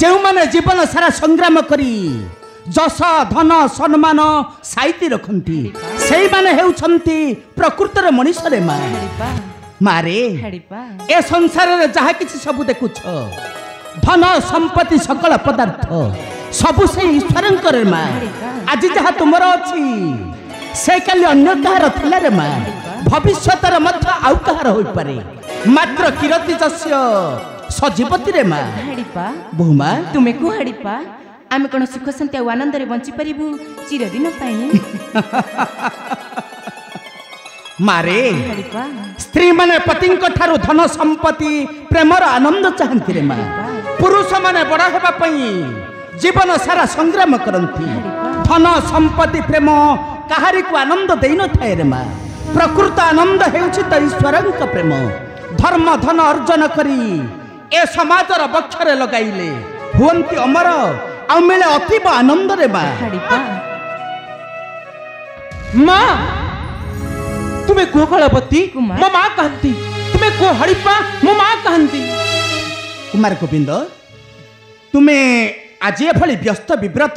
जो माने जीवन सारा संग्राम करी जस धन सम्मान साइती रखती से माने हेउछंती प्रकृतर मनीष रे माँ मारे ए संसार रे जहा किछि सब देखुछ धन संपत्ति सकल पदार्थ सबु से ईश्वरंकर माँ आज जहा तुमर अछि से काली अन्य कहार थिला रे माँ भविष्यतर मध्य आउ कहार होई पारे मात्र किरति जस्य सजीवती रे माँ बहुमा तुमे को हड़ीपा आमे कोन सुख शांति और आनंद रे बंची परिबु चिरदिन पई मारे स्त्री माने पति ठारू धन संपत्ति प्रेमर आनंद चाहती रे माँ पुरुष माने बड़ा हेबा पई जीवन सारा संग्राम करती धन संपत्ति प्रेम काहारी को आनंद देई न थाए रे माँ प्रकृत आनंद हेउछि त ईश्वरंक प्रेम धर्म धन अर्जन करी ए समाजर बक्षरे लगाइले हुअंती अमर आ मिले अतीब आनंद रे माँ माँ तुम्हें को कलापति मो माँ कहती तुम्हें को हड़ीपा मो माँ कहती कुमार गोविंद तुम्हें आज ये भली व्यस्त विव्रत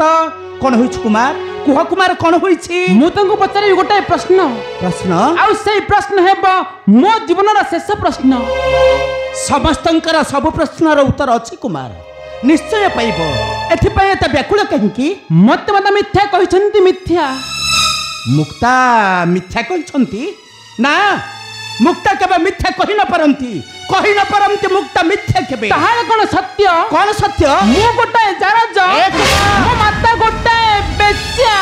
कौन होइछ कुमार कुह कुमार कौन होइछि मु तंको पचारे गोटे प्रश्न प्रश्न आउ से प्रश्न हेबा मो जीवनर शेष प्रश्न समस्तंकर सब प्रश्नर उत्तर अछि कुमार निश्चय पाइब एथिपाई एत व्याकुल कहिंकी मत मत मिथ्या कहिसंती मिथ्या मुक्ता मिथ्या कहिसंती ना मुक्ता केबे मिथ्या कहि न परंती मुक्ता मिथ्या केबे ताहार कोन सत्य मु गोटे जारज मो माता गोटे बेच्चा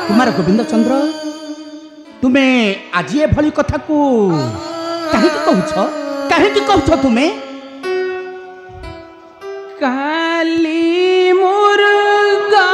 कुमार गोविंद चंद्र तुम्हें आज ये भली कथा को कहीं कहूछ तुम्हें काली मुर्गा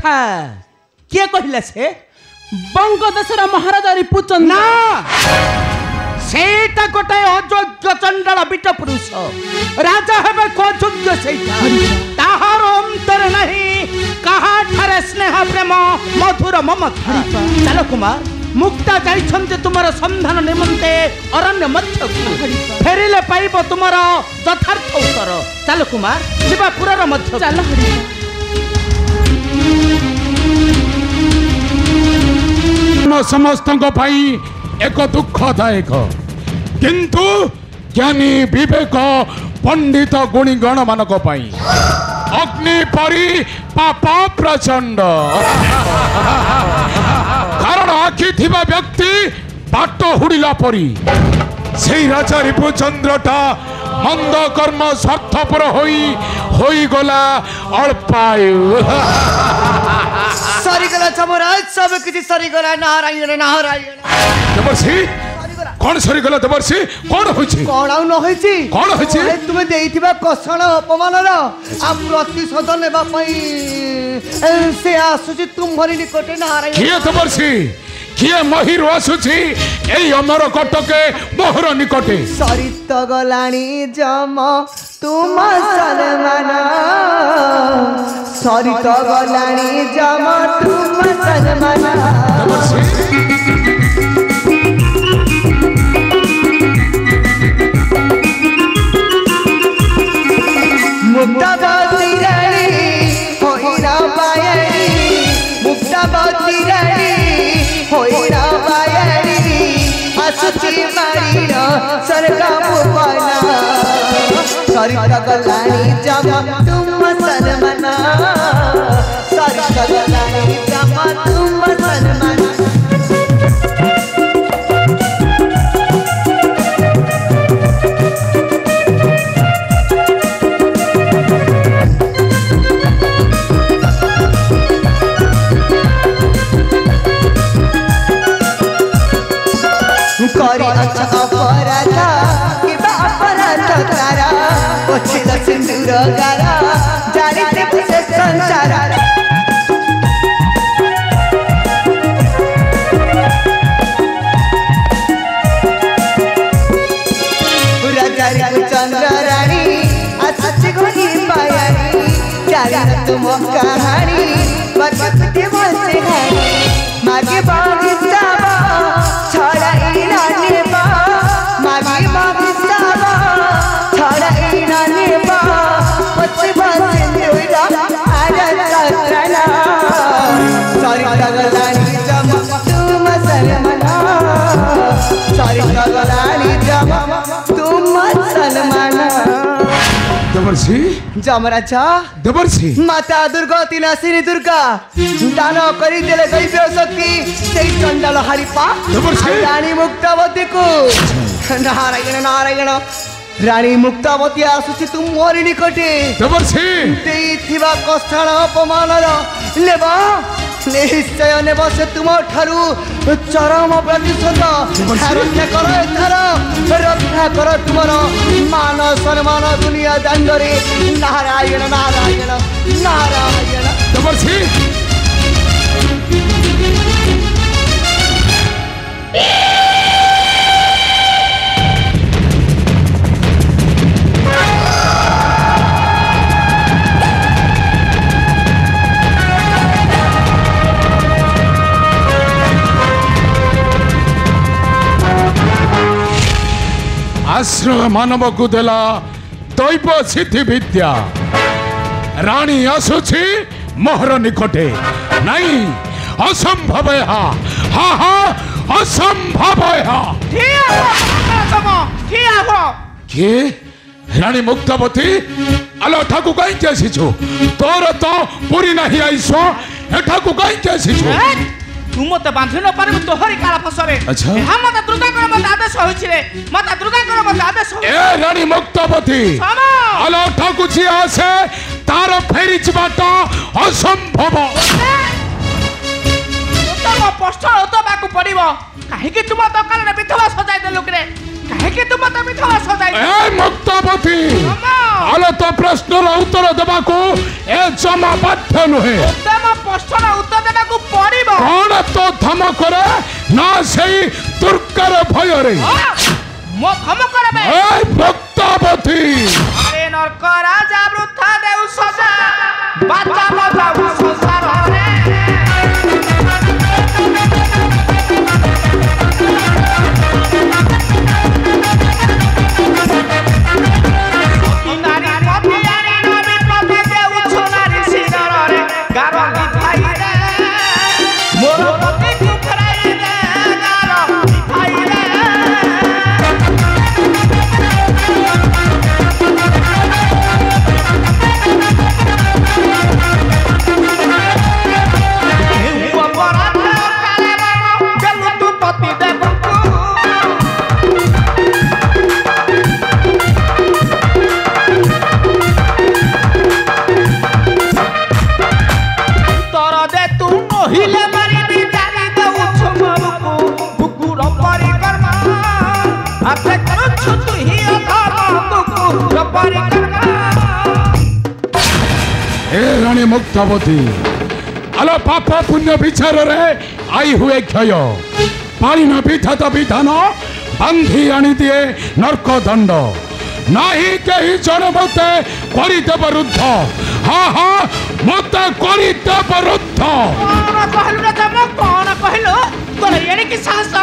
कथा किए कहला से बंगदेशर महाराजा रिपुचंद्र ना सेटा गोटे अयोग्य चंडाल बिट पुरुष राजा हेबे अयोग्य सेटा ताहार अंतर नहीं कहा ठारे स्नेह प्रेम मधुर ममता चलो कुमार मुक्ता जाइछन्ते तुमर संधान निमंते अरण्य मध्य फेरिले पाइब तुमर यथार्थ उत्तर चलो कुमार जीवा पुरार मध्य चल समस्त एक दुखदायक किंतु ज्ञानी विवेक पंडित गुणीगण मानक अग्नि परी पाप प्रचंड कारण आखि थिबा व्यक्ति बाट हुड़िला परी से राजा रिपुचंद्रटा मंद कर्म स्वार्थपर होई गला अल्पायु सरीगला चमराज सब किछि सरीगला नारायण नारायण देवर्षि कौन सरीगला देवर्षि कौन होइछि कौन आउ न होइछि कौन होइछि तुमे देइथिबा कषण अपमानर आ प्रतिशोध नेबा पई से आसुछि तुम्हरी निकटे नारायण किए देवर्षि किए महिर आसुछि एई अमर कटके मोहर निकटे सरित गलाणी जम तुम सलमान सरित गलाणी जम तुम सलमान मुक्तावती रानी होइना पायरी मुक्तावती रानी होइना पायरी आसुची मारीन सरका भुवना सरिता गलानी जम तुम सलमान सरिता गलानी जम तुम सलमान करी अच्छा अपराध किबा अपराध तारा पछिल सिंदूर गारा जानिते से संसार राजा चंद्र रानी सच घनी पायानी जानी तुम कहानी बरकत के बसे है मागे बागिस्ता छड़ा इनाने बा मागे बागिस्ता छड़ा इनाने बा पछे बसे दोइरा आजा सत्रना सरिता गलानी जम तुम सलमाना सरिता गलानी जम तुम सलमाना देवर्षि जमराजा देवर्षि माता दुर्गति नासिनी दुर्गा दान करी देले दैव शक्ति सेई चंडाल हरिपा रानी मुक्तावती को नारायण नारायण रानी मुक्तावती आसुछि तुम मोरी निकटे देवर्षि देइथिबा कष्टाण अपमानर लेबा निश्चय नेब से तुम ठारू चरम प्रतिशोध रक्षा कर एथर रक्षा कर तुमर मान सम्मान दुनिया दांडरे नारायण नारायण नारायण देवर्षि आश्रय मानव को देला दैव सिद्धि विद्या रानी आसुछि मोहर निकटे नहीं असंभव हा हा हा असंभव हा के रानी मुक्तावती आलो ठाकु कहीं आसीछु तोर तो पूरी नहीं आइसो एठाकु कहीं आसीछु तू मत बांधि न पारे तोहरी काला फसरे अच्छा हा माता दुर्गा कर मत आदेश होइछि रे माता दुर्गा कर मत आदेश हो ए रानी मुक्तावती आलो ठाकु छी आसे तार फेरी बाटा असंभव तम पोस्ट होतबाकू पड़िबो काहे कि तुम दकान रे बिथवा सजाय दे लोक रे काहे कि तुम त बिथवा सजाय ए मुक्तावती आलो तो प्रश्न रो उत्तर देबाकू ए जमा बाध्य नुहे मो प्रश्न उत्तर देबाकू पड़िबो कौन तो धमकरे ना सेई दुर्गार भयरे मो धमकरे बे ए भक्तावती अरे नरक राजा वृथा देउ सजा बाचा बजाऊ संसार रे रानी मुक्तावती अलो पाप पुण्य विचार रे आई हुए क्षय पाली न विधात विधान बांधी आनी दिए नरक दंड नाही कही जन मते करिते बरुद्ध हाँ हाँ मते करिते बरुद्ध कौन कहलु रे जम कौन कहलु तोर एने की साहस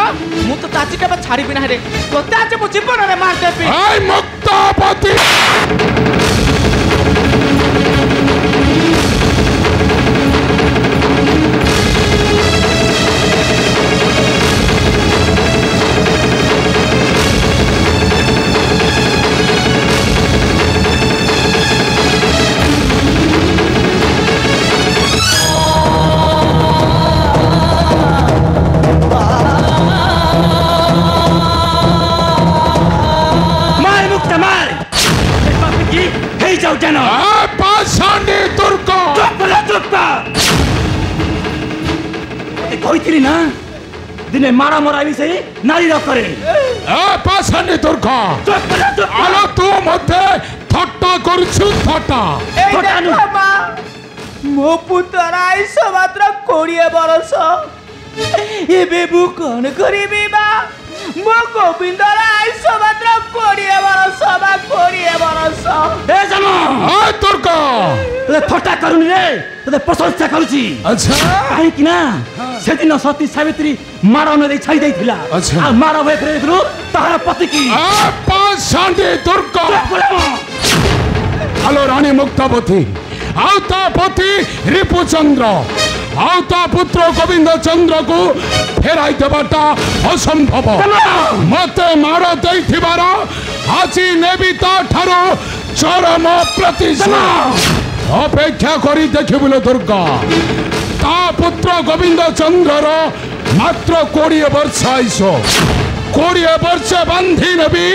मु तो ताची के छाड़ी बिना रे तोते आज मु जीवन रे मार देबी आई मुक्तावती ना दिने मारा मरा भी सही नारी रखरे पासानी दुर्गा आलो तू मते थट्टा करछु थट्टा मो पुत्र आइस मात्र 20 बरस एबे मु कोन करिबी बा मो गोविंद आइस मात्र 20 बरस बा 20 बरस ए जमा आ दुर्गा ते थट्टा करूनी रे ते प्रशंसा करूची अच्छा काहे कि ना सेदिन सती सावित्री मारा न दे छाई दैथिला आ मारा भए फेरि देखलु तहरा पति की आ पासानी दुर्गा हेलो रानी मुक्तावती आवता पति रिपुचंद्र आवता पुत्र गोविंद चंद्र को फेराई देवाटा असंभव मते मार दैथिबार आजी नेबिता ठारो चरम प्रतिशोध अपेक्षा करी देखिबुल दुर्गा ता पुत्र गोविंद चंद्र मात्र 20 वर्ष आइस 20 वर्ष बांधी नेबी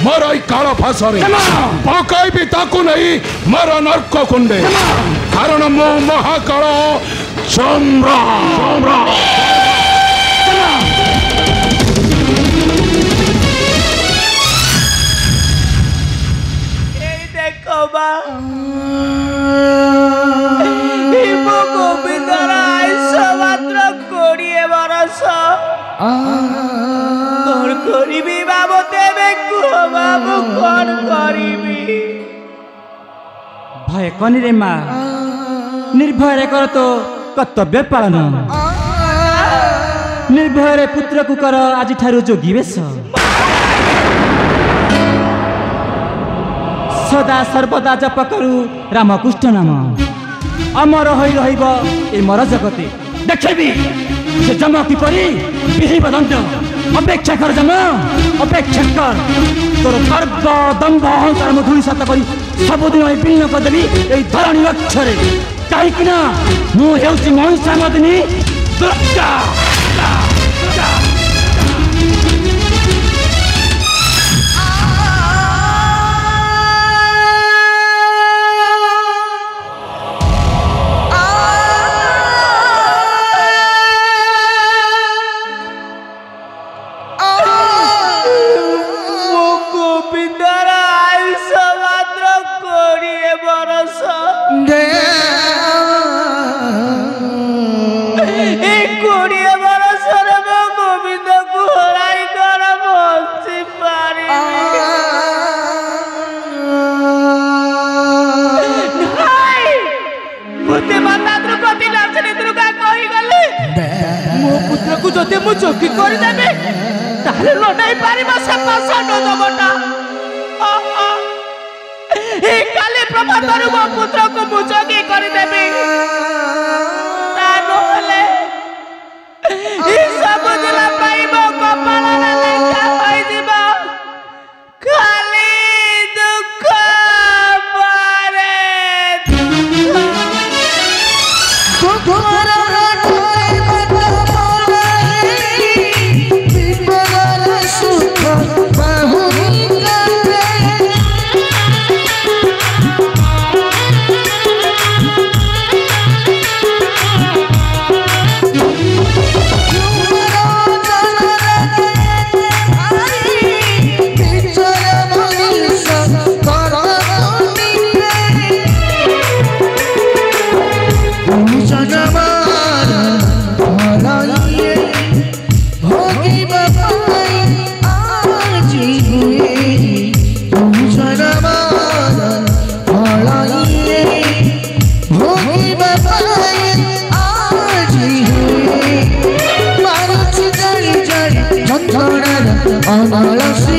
मोर काल फासरे पकईबी ताकू नहीं मोर नर्क कुंडे कारण मो महाकाल चंद्र देखो बा गोविंद आइस मात्र 20 बरस कौन करिबी बाबू तेबे कुह बाबू कौन करिबी भय कनी रे माँ निर्भय कर तो कर्तव्य पालन निर्भय पुत्र को कर आज ठारू जोगी बेश सदा सर्वदा जप करू रामकृष्ण नाम अमर होई रहिब ए मर जगते देखबी से जम किपरि बिहेब दंड अपेक्षा कर जम अपेक्षा कर तोर गर्व दम्भ अहंकार धूଳି सात करी सबुदिन विलीन करदेवी ए धरणी अक्षरे कहीं ना मु हेउची महिषामर्दिनी दुर्गा যদি মু যোগী করিদেবি তাহলে লড়াই পারিব সে পাষাণ দবটা এই কালী প্রভাতରୁ ମୋ ପୁତ୍ରକୁ ମୁଁ ଯୋଗୀ କରିଦେବି ତା ନହେଲେ এই ସବୁଦିନ ପାଇଁ ମୋ କପାଳରେ ଲେଖା ହୋଇଯିବ ଖାଲି ଦୁଃଖ ପରେ I'm